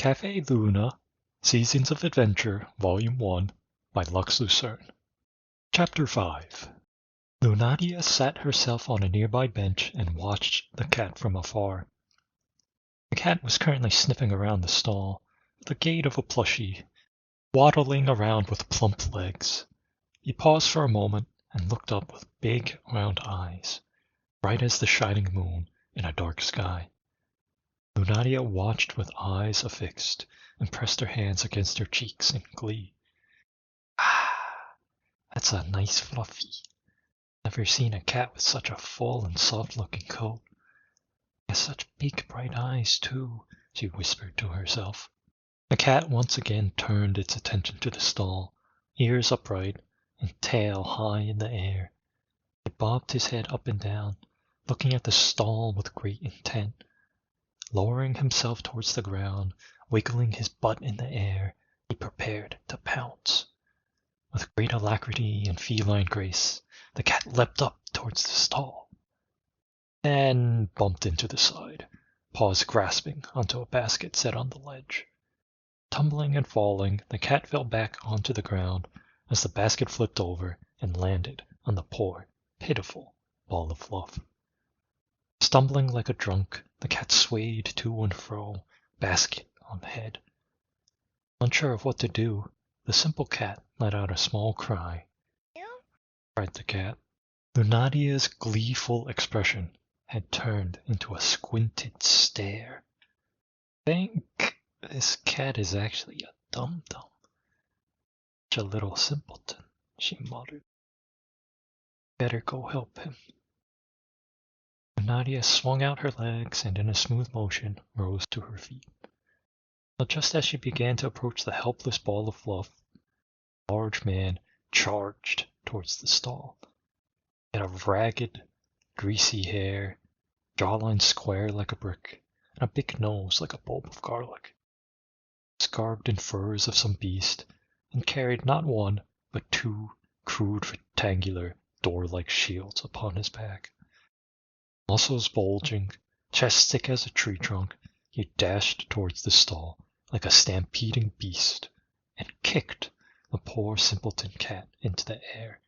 Cafe Luna, Seasons of Adventure, Volume 1, by Lux Lucerne. Chapter 5. Lunadia sat herself on a nearby bench and watched the cat from afar. The cat was currently sniffing around the stall, with the gait of a plushie, waddling around with plump legs. He paused for a moment and looked up with big, round eyes, bright as the shining moon in a dark sky. Lunadia watched with eyes affixed and pressed her hands against her cheeks in glee. Ah, that's a nice fluffy. Never seen a cat with such a full and soft-looking coat. He has such big bright eyes, too, she whispered to herself. The cat once again turned its attention to the stall, ears upright and tail high in the air. He bobbed his head up and down, looking at the stall with great intent. Lowering himself towards the ground, wiggling his butt in the air, he prepared to pounce. With great alacrity and feline grace, the cat leapt up towards the stall, and bumped into the side, paws grasping onto a basket set on the ledge. Tumbling and falling, the cat fell back onto the ground as the basket flipped over and landed on the poor, pitiful ball of fluff. Stumbling like a drunk, the cat swayed to and fro, basket on head. Unsure of what to do, the simple cat let out a small cry. "Meow," cried the cat. Lunadia's gleeful expression had turned into a squinted stare. "Think this cat is actually a dum-dum. Such a little simpleton," she muttered. "Better go help him." Lunadia swung out her legs and in a smooth motion rose to her feet. But just as she began to approach the helpless ball of fluff, a large man charged towards the stall. He had a ragged, greasy hair, jawline square like a brick, and a big nose like a bulb of garlic. He was garbed in furs of some beast, and carried not one, but two crude rectangular door-like shields upon his back. Muscles bulging, chest thick as a tree trunk, he dashed towards the stall like a stampeding beast, and kicked the poor simpleton cat into the air.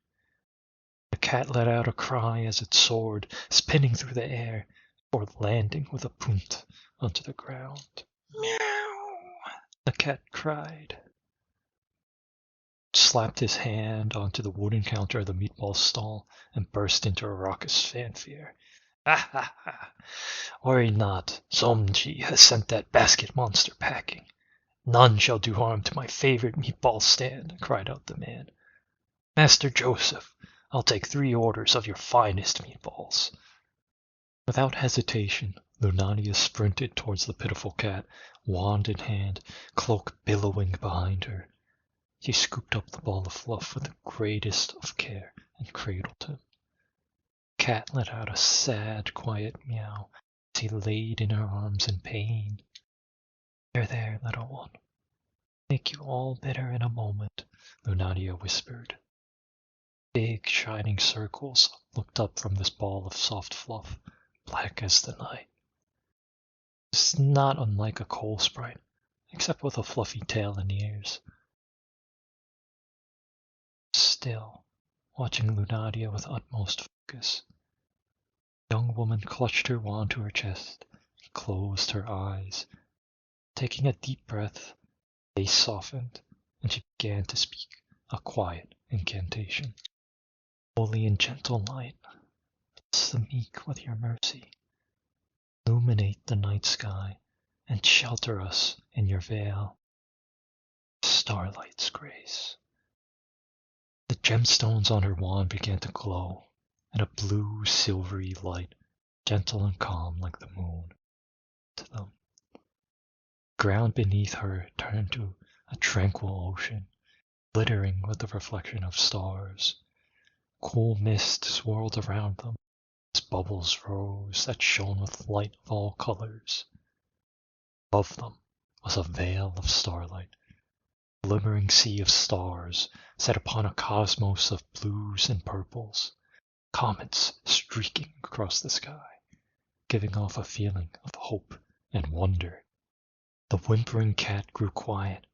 The cat let out a cry as it soared, spinning through the air, before landing with a punt onto the ground. "Meow," the cat cried. Slapped his hand onto the wooden counter of the meatball stall and burst into a raucous fanfare. "Ha ha ha! Worry not, Somji has sent that basket monster packing. None shall do harm to my favorite meatball stand," cried out the man. "Master Joseph, I'll take 3 orders of your finest meatballs." Without hesitation, Lunadia sprinted towards the pitiful cat, wand in hand, cloak billowing behind her. She scooped up the ball of fluff with the greatest of care and cradled him. The cat let out a sad, quiet meow as he laid in her arms in pain. There, little one. Make you all better in a moment," Lunadia whispered. Big, shining circles looked up from this ball of soft fluff, black as the night. It was not unlike a coal sprite, except with a fluffy tail and ears. Still, watching Lunadia with utmost focus, the young woman clutched her wand to her chest and closed her eyes. Taking a deep breath, her face softened, and she began to speak a quiet incantation. "Holy and gentle light, bless the meek with your mercy. Illuminate the night sky and shelter us in your veil. Starlight's grace." The gemstones on her wand began to glow, and a blue, silvery light, gentle and calm like the moon, to them. The ground beneath her turned to a tranquil ocean, glittering with the reflection of stars. Cool mist swirled around them, as bubbles rose that shone with light of all colors. Above them was a veil of starlight, a glimmering sea of stars set upon a cosmos of blues and purples, comets streaking across the sky, giving off a feeling of hope and wonder. The whimpering cat grew quiet.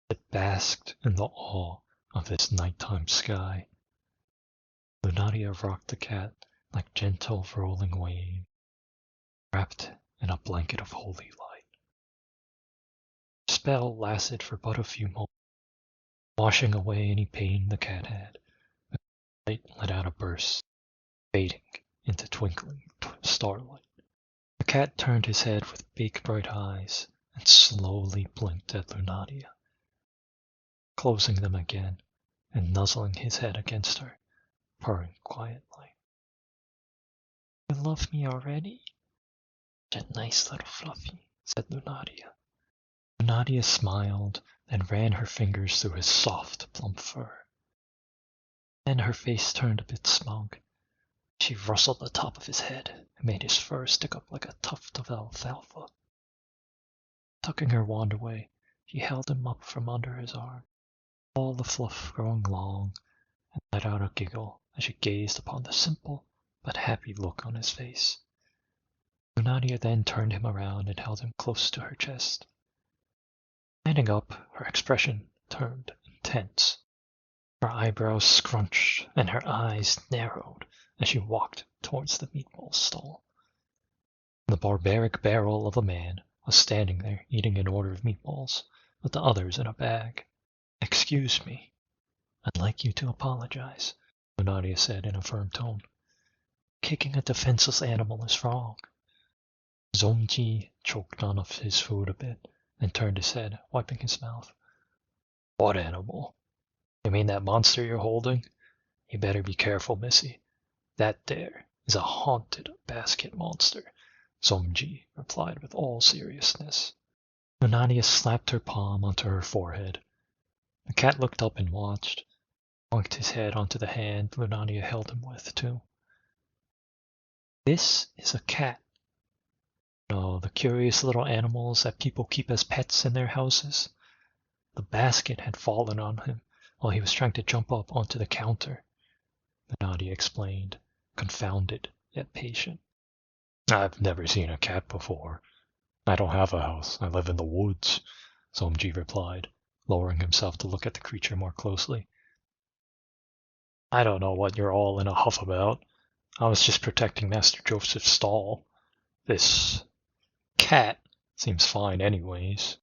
It basked in the awe of this nighttime sky. Lunaria rocked the cat like gentle rolling wave, wrapped in a blanket of holy light. The spell lasted for but a few moments, washing away any pain the cat had. The light let out a burst, fading into twinkling starlight. The cat turned his head with big bright eyes and slowly blinked at Lunaria, closing them again and nuzzling his head against her, purring quietly. "You love me already? Such a nice little fluffy," said Lunaria. Lunaria smiled and ran her fingers through his soft, plump fur. Then her face turned a bit smug. She rustled the top of his head and made his fur stick up like a tuft of alfalfa. Tucking her wand away, she held him up from under his arm, all the fluff growing long, and let out a giggle as she gazed upon the simple but happy look on his face. Lunaria then turned him around and held him close to her chest. Standing up, her expression turned intense. Her eyebrows scrunched and her eyes narrowed as she walked towards the meatball stall. The barbaric barrel of a man was standing there eating an order of meatballs, with the others in a bag. "Excuse me. I'd like you to apologize," Lunaria said in a firm tone. "Kicking a defenseless animal is wrong." Zomji choked on his food a bit and turned his head, wiping his mouth. "What animal? You mean that monster you're holding? You better be careful, missy. That there is a haunted basket monster," Zomji replied with all seriousness. Lunaria slapped her palm onto her forehead. The cat looked up and watched, bonked his head onto the hand Lunaria held him with, too. "This is a cat. No, the curious little animals that people keep as pets in their houses. The basket had fallen on him while he was trying to jump up onto the counter," Lunaria explained, confounded yet patient. "I've never seen a cat before. I don't have a house. I live in the woods," Zomji replied, lowering himself to look at the creature more closely. "I don't know what you're all in a huff about. I was just protecting Master Joseph's stall. This cat seems fine anyways."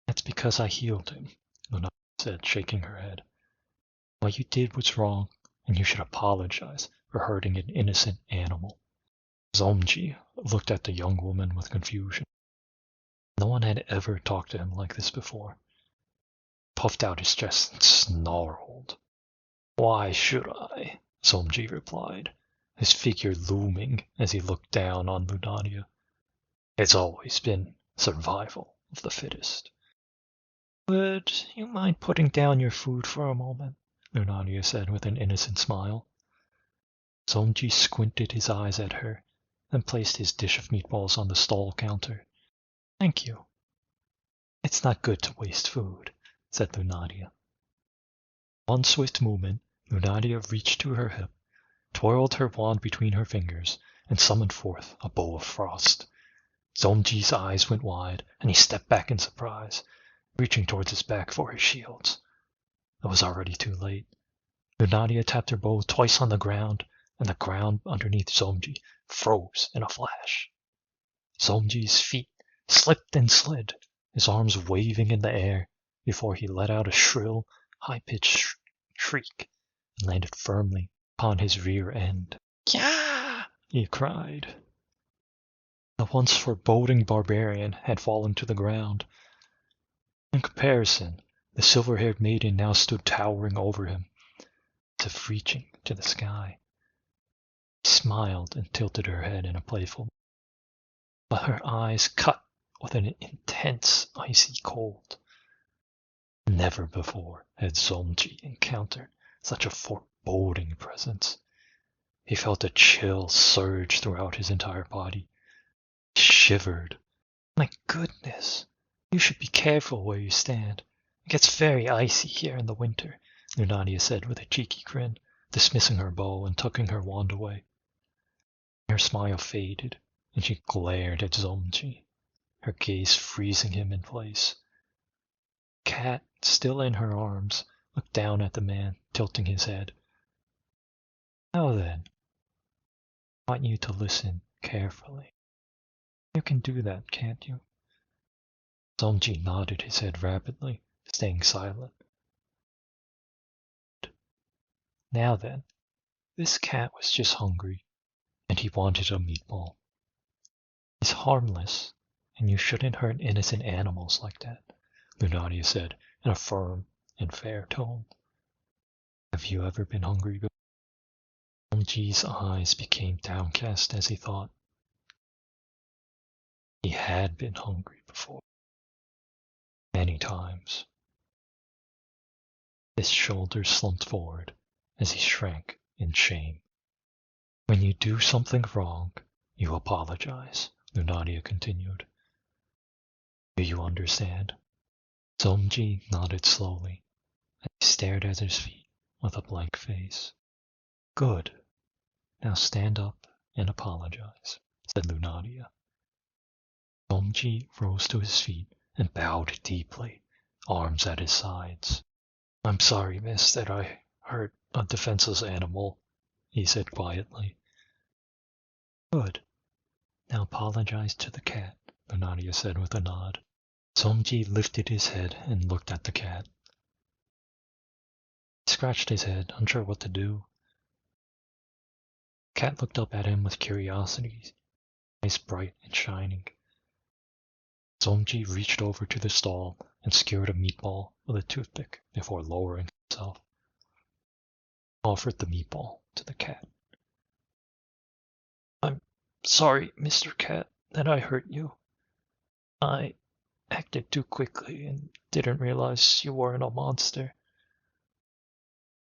"That's because I healed him," Lunaria said, shaking her head. "What you did was wrong, and you should apologize for hurting an innocent animal." Zomji looked at the young woman with confusion. No one had ever talked to him like this before. He puffed out his chest and snarled. "Why should I?" Zomji replied, his figure looming as he looked down on Lunaria. "It's always been survival of the fittest." "Would you mind putting down your food for a moment?" Lunaria said with an innocent smile. Zomji squinted his eyes at her, then placed his dish of meatballs on the stall counter. "Thank you." "It's not good to waste food," said Lunaria. One swift movement, Lunaria reached to her hip, twirled her wand between her fingers, and summoned forth a bow of frost. Zomji's eyes went wide, and he stepped back in surprise, reaching towards his back for his shields. It was already too late. Lunaria tapped her bow twice on the ground, and the ground underneath Zomji froze in a flash. Zomji's feet slipped and slid, his arms waving in the air, before he let out a shrill, high-pitched shriek and landed firmly upon his rear end. "Yeah!" he cried. The once foreboding barbarian had fallen to the ground. In comparison, the silver-haired maiden now stood towering over him, as if reaching to the sky. She smiled and tilted her head in a playful manner, but her eyes cut with an intense icy cold. Never before had Zomji encountered such a foreboding presence. He felt a chill surge throughout his entire body. He shivered. "My goodness, you should be careful where you stand. It gets very icy here in the winter," Lunaria said with a cheeky grin, dismissing her bow and tucking her wand away. Her smile faded, and she glared at Zomji. her gaze freezing him in place. Cat, still in her arms, looked down at the man, tilting his head. Now then, I want you to listen carefully. You can do that, can't you? Zongji nodded his head rapidly, staying silent. Now then, this cat was just hungry, and he wanted a meatball. He's harmless, and you shouldn't hurt innocent animals like that, Lunadia said in a firm and fair tone. Have you ever been hungry before? Zongji's eyes became downcast as he thought. He had been hungry before. Many times. His shoulders slumped forward as he shrank in shame. When you do something wrong, you apologize, Lunadia continued. Do you understand? Zongji nodded slowly, and he stared at his feet with a blank face. Good. Now stand up and apologize, said Lunadia. Zongji rose to his feet and bowed deeply, arms at his sides. I'm sorry, miss, that I hurt a defenseless animal, he said quietly. Good. Now apologize to the cat, Lunadia said with a nod. Zongji lifted his head and looked at the cat. He scratched his head, unsure what to do. The cat looked up at him with curiosity, eyes bright and shining. Zongji reached over to the stall and skewered a meatball with a toothpick before lowering himself. He offered the meatball to the cat. I'm sorry, Mr. Cat, that I hurt you. I acted too quickly and didn't realize you weren't a monster.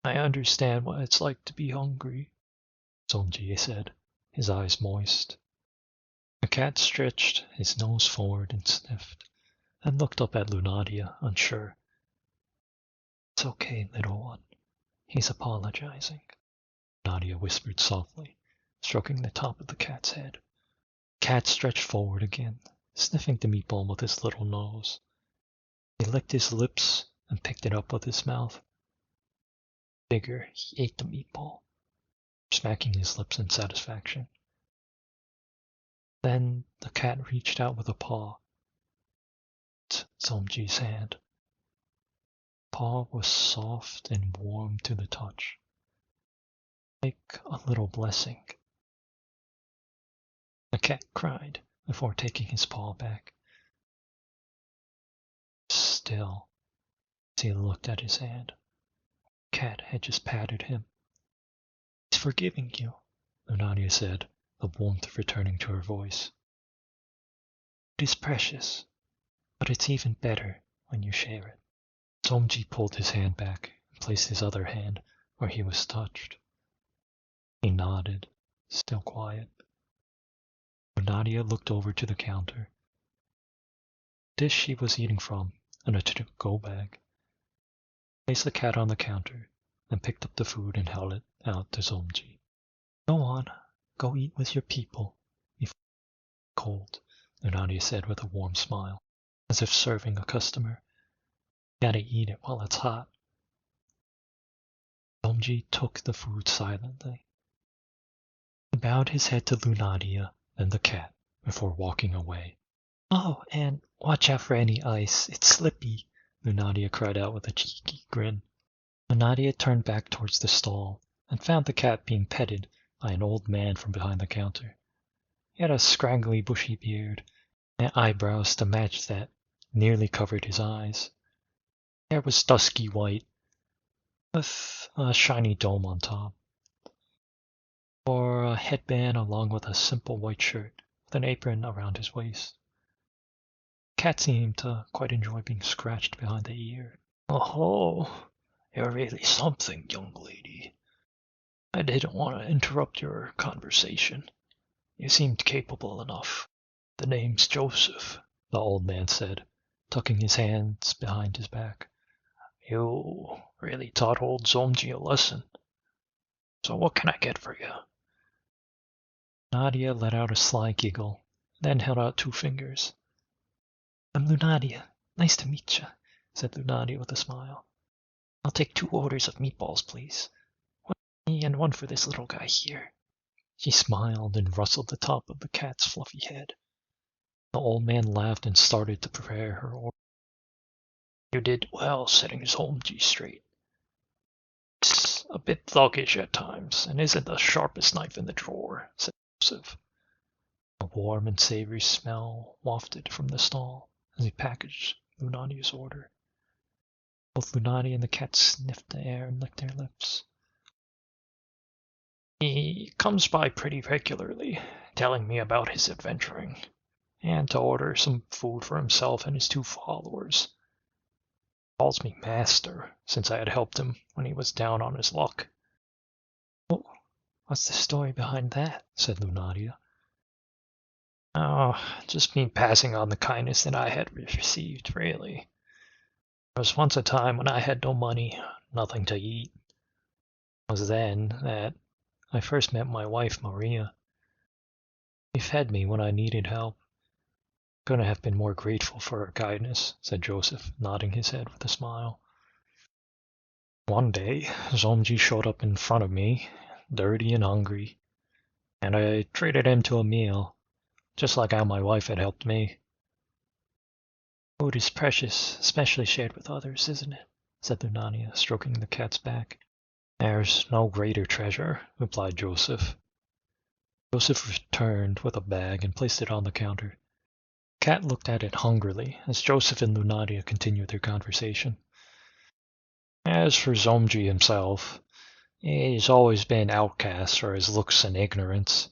I understand what it's like to be hungry, Zongji said, his eyes moist. The cat stretched his nose forward and sniffed, and looked up at Lunadia, unsure. It's okay, little one. He's apologizing, Lunadia whispered softly, stroking the top of the cat's head. The cat stretched forward again, sniffing the meatball with his little nose. He licked his lips and picked it up with his mouth. Bigger, he ate the meatball, smacking his lips in satisfaction. Then the cat reached out with a paw. Zongji's hand. The paw was soft and warm to the touch, like a little blessing. The cat cried before taking his paw back. Still, as he looked at his hand, the cat had just patted him. He's forgiving you, Lunadia said, the warmth returning to her voice. It is precious, but it's even better when you share it. Zongji pulled his hand back and placed his other hand where he was touched. He nodded, still quiet. Lunadia looked over to the counter. The dish she was eating from in a to-go bag. Placed the cat on the counter, then picked up the food and held it out to Zongji. Go on, go eat with your people before it's cold, Lunadia said with a warm smile, as if serving a customer. You gotta eat it while it's hot. Zongji took the food silently. He bowed his head to Lunadia, then the cat, before walking away. Oh, and watch out for any ice. It's slippy, Lunadia cried out with a cheeky grin. Lunadia turned back towards the stall and found the cat being petted by an old man from behind the counter. He had a scraggly bushy beard, and eyebrows to match that nearly covered his eyes. Hair was dusky white, with a shiny dome on top. Wore a headband along with a simple white shirt with an apron around his waist. The cat seemed to quite enjoy being scratched behind the ear. Oh, you're really something, young lady. I didn't want to interrupt your conversation. You seemed capable enough. The name's Joseph, the old man said, tucking his hands behind his back. You really taught old Zongji a lesson. So what can I get for you? Nadia let out a sly giggle, then held out 2 fingers. I'm Lunadia. Nice to meet you, said Lunadia with a smile. I'll take 2 orders of meatballs, please. One for me and one for this little guy here. She smiled and rustled the top of the cat's fluffy head. The old man laughed and started to prepare her order. You did well setting Zolmji straight. It's a bit thuggish at times, and isn't the sharpest knife in the drawer, said Joseph. A warm and savory smell wafted from the stall as he packaged Lunadia's order. Both Lunadia and the cat sniffed the air and licked their lips. He comes by pretty regularly, telling me about his adventuring, and to order some food for himself and his 2 followers. He calls me master, since I had helped him when he was down on his luck. Oh, what's the story behind that? Said Lunadia. Oh, just me passing on the kindness that I had received, really. There was once a time when I had no money, nothing to eat. It was then that I first met my wife, Maria. She fed me when I needed help. Couldn't have been more grateful for her kindness, said Joseph, nodding his head with a smile. One day, Zomji showed up in front of me, dirty and hungry, and I treated him to a meal, just like how my wife had helped me. Food is precious, especially shared with others, isn't it? Said Lunania, stroking the cat's back. There's no greater treasure, replied Joseph. Joseph returned with a bag and placed it on the counter. The cat looked at it hungrily as Joseph and Lunadia continued their conversation. As for Zomji himself, he's always been outcast for his looks and ignorance.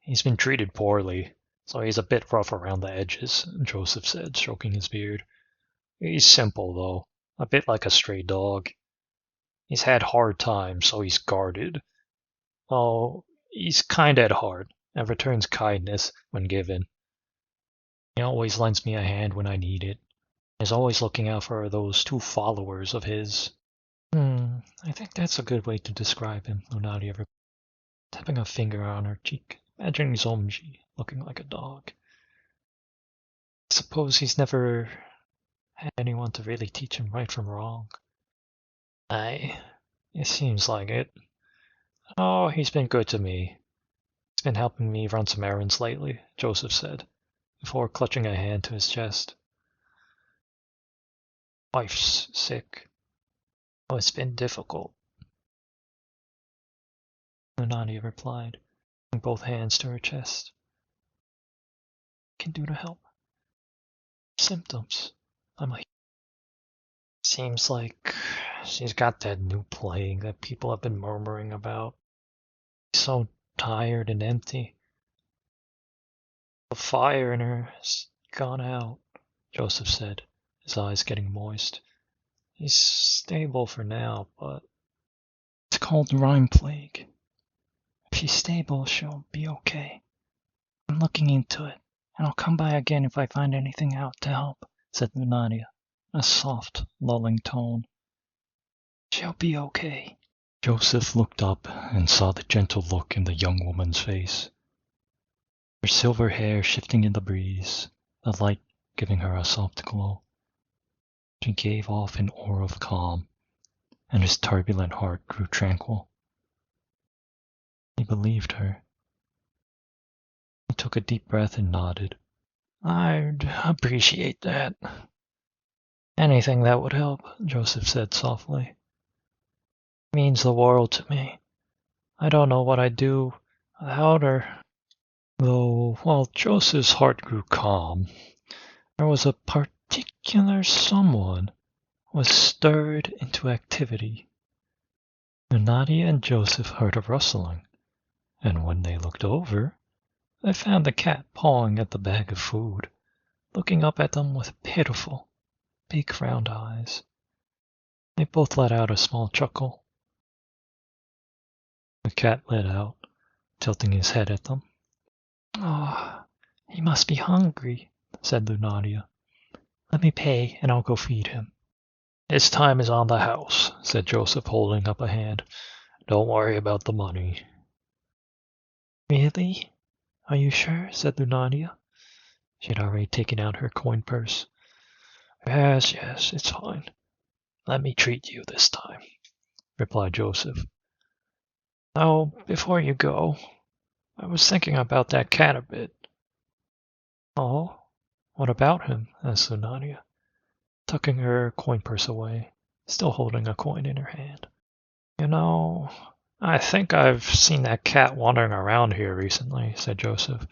He's been treated poorly, so he's a bit rough around the edges, Joseph said, stroking his beard. He's simple, though, a bit like a stray dog. He's had hard times, so he's guarded. Well, he's kind at heart, and returns kindness when given. He always lends me a hand when I need it. He's always looking out for those 2 followers of his. I think that's a good way to describe him, Lunadia replied, tapping a finger on her cheek, imagining Zomji looking like a dog. I suppose he's never had anyone to really teach him right from wrong. Aye, it seems like it. Oh, he's been good to me. He's been helping me run some errands lately, Joseph said, before clutching a hand to his chest. Wife's sick. Oh, it's been difficult, Lunadia replied, putting both hands to her chest. What can do to help? Symptoms. Seems like she's got that new plague that people have been murmuring about. She's so tired and empty. The fire in her has gone out, Joseph said, his eyes getting moist. He's stable for now, but it's called Rime Plague. If she's stable, she'll be okay. I'm looking into it, and I'll come by again if I find anything out to help, said Lunadia, in a soft, lulling tone. She'll be okay. Joseph looked up and saw the gentle look in the young woman's face. Her silver hair shifting in the breeze, the light giving her a soft glow. She gave off an aura of calm, and his turbulent heart grew tranquil. He believed her. He took a deep breath and nodded. I'd appreciate that. Anything that would help, Joseph said softly. It means the world to me. I don't know what I'd do without her. Though, while Joseph's heart grew calm, there was a particular someone who was stirred into activity. Nadia and Joseph heard a rustling, and when they looked over, they found the cat pawing at the bag of food, looking up at them with pitiful, big round eyes. They both let out a small chuckle. The cat let out, tilting his head at them. Oh, he must be hungry, said Lunadia. Let me pay, and I'll go feed him. His time is on the house, said Joseph, holding up a hand. Don't worry about the money. Really? Are you sure? Said Lunadia. She had already taken out her coin purse. Yes, it's fine. Let me treat you this time, replied Joseph. Now, before you go, I was thinking about that cat a bit. Oh, what about him? Asked Lunaria, tucking her coin purse away, still holding a coin in her hand. You know, I think I've seen that cat wandering around here recently, said Joseph.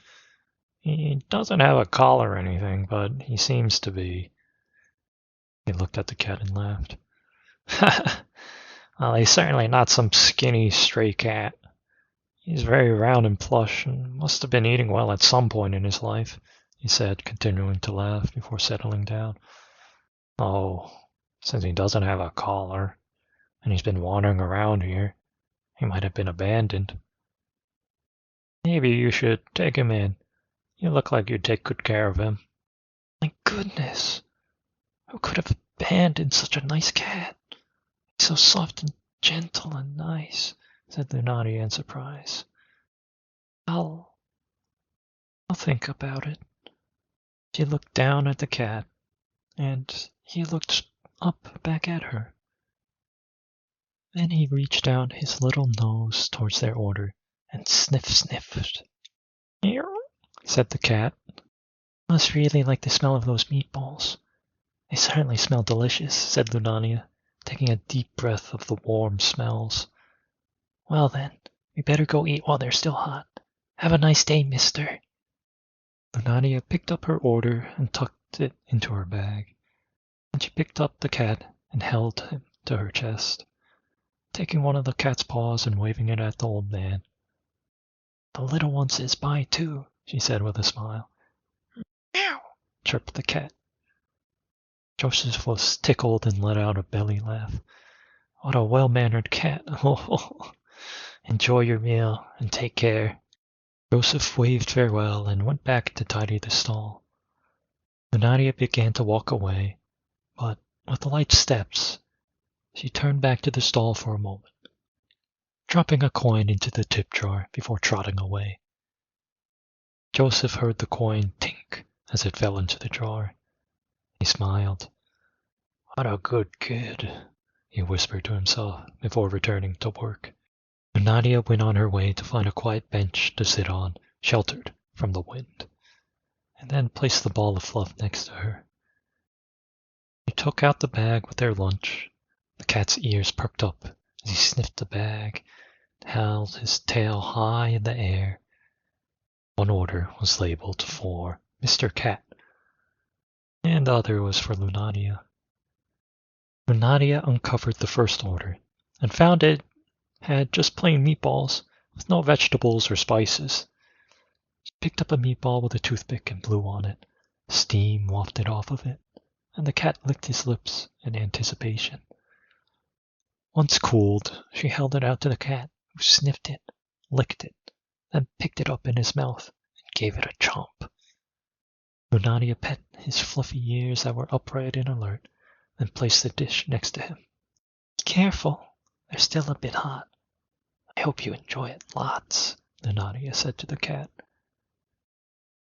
He doesn't have a collar or anything, but he seems to be. He looked at the cat and laughed. Well, he's certainly not some skinny stray cat. He's very round and plush and must have been eating well at some point in his life, he said, continuing to laugh before settling down. Oh, since he doesn't have a collar, and he's been wandering around here, he might have been abandoned. Maybe you should take him in. You look like you'd take good care of him. My goodness, who could have abandoned such a nice cat? He's so soft and gentle and nice, said Lunaria in surprise. I'll think about it. She looked down at the cat, and he looked up back at her. Then he reached out his little nose towards their order and sniffed. Here, said the cat. Must really like the smell of those meatballs. They certainly smell delicious, said Lunania, taking a deep breath of the warm smells. Well then, we better go eat while they're still hot. Have a nice day, mister. Lunania picked up her order and tucked it into her bag. Then she picked up the cat and held him to her chest, taking one of the cat's paws and waving it at the old man. The little one says bye too, she said with a smile. Meow, chirped the cat. Joseph was tickled and let out a belly laugh. What a well-mannered cat. Enjoy your meal and take care. Joseph waved farewell and went back to tidy the stall. Lunaria began to walk away, but with light steps, she turned back to the stall for a moment, dropping a coin into the tip jar before trotting away. Joseph heard the coin tink as it fell into the jar. He smiled. What a good kid, he whispered to himself before returning to work. Nadia went on her way to find a quiet bench to sit on, sheltered from the wind, and then placed the ball of fluff next to her. He took out the bag with their lunch. The cat's ears perked up as he sniffed the bag, held his tail high in the air. One order was labeled for Mr. Cat, and the other was for Lunadia. Lunadia uncovered the first order and found it had just plain meatballs with no vegetables or spices. She picked up a meatball with a toothpick and blew on it. Steam wafted off of it, and the cat licked his lips in anticipation. Once cooled, she held it out to the cat, who sniffed it, licked it, then picked it up in his mouth and gave it a chomp. Lunadia pet his fluffy ears that were upright and alert, then placed the dish next to him. Be careful, they're still a bit hot. I hope you enjoy it lots, Lunadia said to the cat.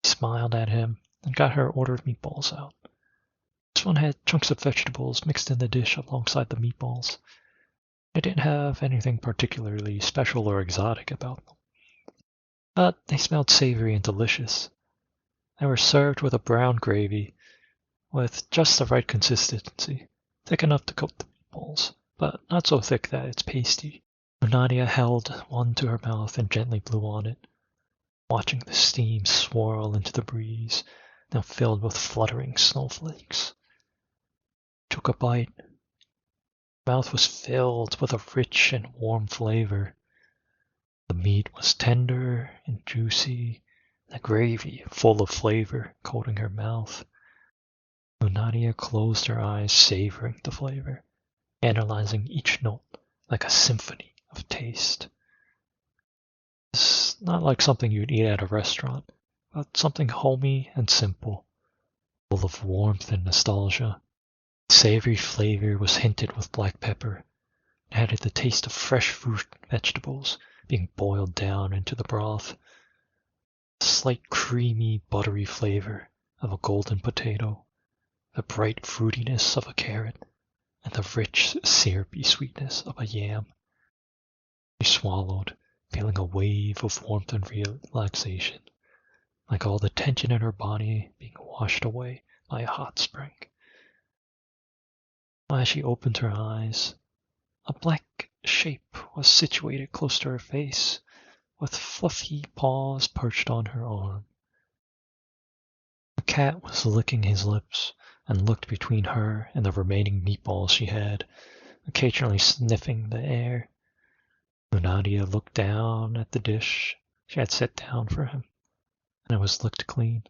She smiled at him and got her order of meatballs out. This one had chunks of vegetables mixed in the dish alongside the meatballs. They didn't have anything particularly special or exotic about them, but they smelled savory and delicious. They were served with a brown gravy with just the right consistency, thick enough to coat the meatballs, but not so thick that it's pasty. Nadia held one to her mouth and gently blew on it, watching the steam swirl into the breeze, now filled with fluttering snowflakes. She took a bite. Her mouth was filled with a rich and warm flavor. The meat was tender and juicy, the gravy full of flavor coating her mouth. Lunadia closed her eyes, savoring the flavor, analyzing each note like a symphony of taste. It's not like something you'd eat at a restaurant, but something homey and simple, full of warmth and nostalgia. The savory flavor was hinted with black pepper, and added the taste of fresh fruit and vegetables being boiled down into the broth. A slight creamy, buttery flavor of a golden potato, the bright fruitiness of a carrot, and the rich, syrupy sweetness of a yam. She swallowed, feeling a wave of warmth and relaxation, like all the tension in her body being washed away by a hot spring. As she opened her eyes, a black shape was situated close to her face, with fluffy paws perched on her arm. The cat was licking his lips and looked between her and the remaining meatballs she had, occasionally sniffing the air. Lunadia looked down at the dish she had set down for him, and it was licked clean.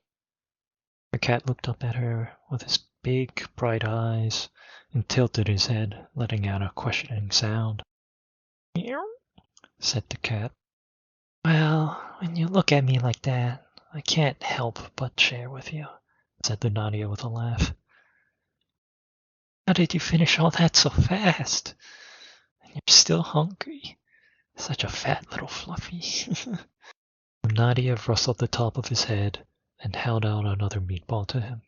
The cat looked up at her with his big, bright eyes and tilted his head, letting out a questioning sound. "Meow," said the cat. "Well, when you look at me like that, I can't help but share with you," said Lunadia with a laugh. "How did you finish all that so fast? And you're still hungry? Such a fat little fluffy." Nadia rustled the top of his head and held out another meatball to him.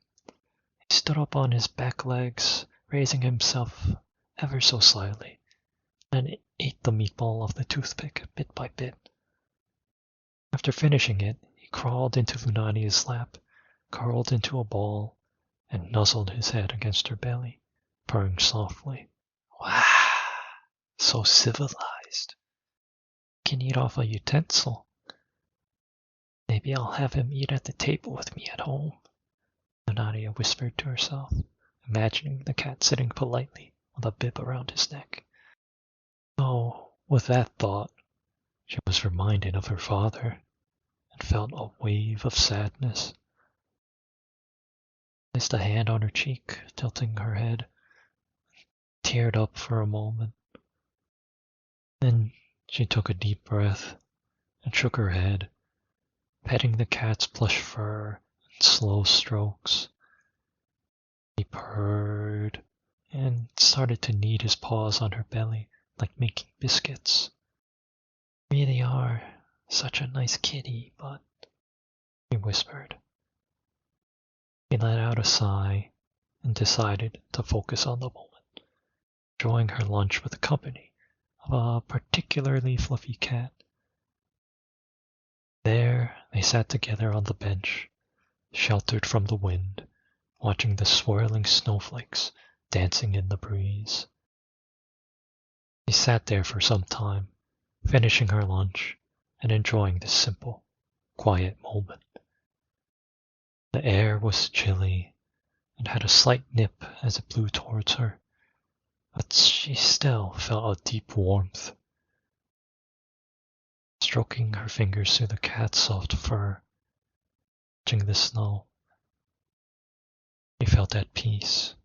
He stood up on his back legs, raising himself ever so slightly, and ate the meatball off the toothpick bit by bit. After finishing it, he crawled into Lunadia's lap, curled into a ball, and nuzzled his head against her belly, purring softly. "Wow, so civilized. Can eat off a utensil. Maybe I'll have him eat at the table with me at home," Nadia whispered to herself, imagining the cat sitting politely with a bib around his neck. Oh, with that thought, she was reminded of her father and felt a wave of sadness. Placed a hand on her cheek, tilting her head, teared up for a moment. Then she took a deep breath and shook her head, petting the cat's plush fur in slow strokes. He purred and started to knead his paws on her belly like making biscuits. "You really are such a nice kitty, but," he whispered. He let out a sigh and decided to focus on the moment, enjoying her lunch with the company of a particularly fluffy cat. There they sat together on the bench, sheltered from the wind, watching the swirling snowflakes dancing in the breeze. She sat there for some time, finishing her lunch and enjoying this simple, quiet moment. The air was chilly and had a slight nip as it blew towards her, but she still felt a deep warmth. Stroking her fingers through the cat's soft fur, touching the snow, she felt at peace.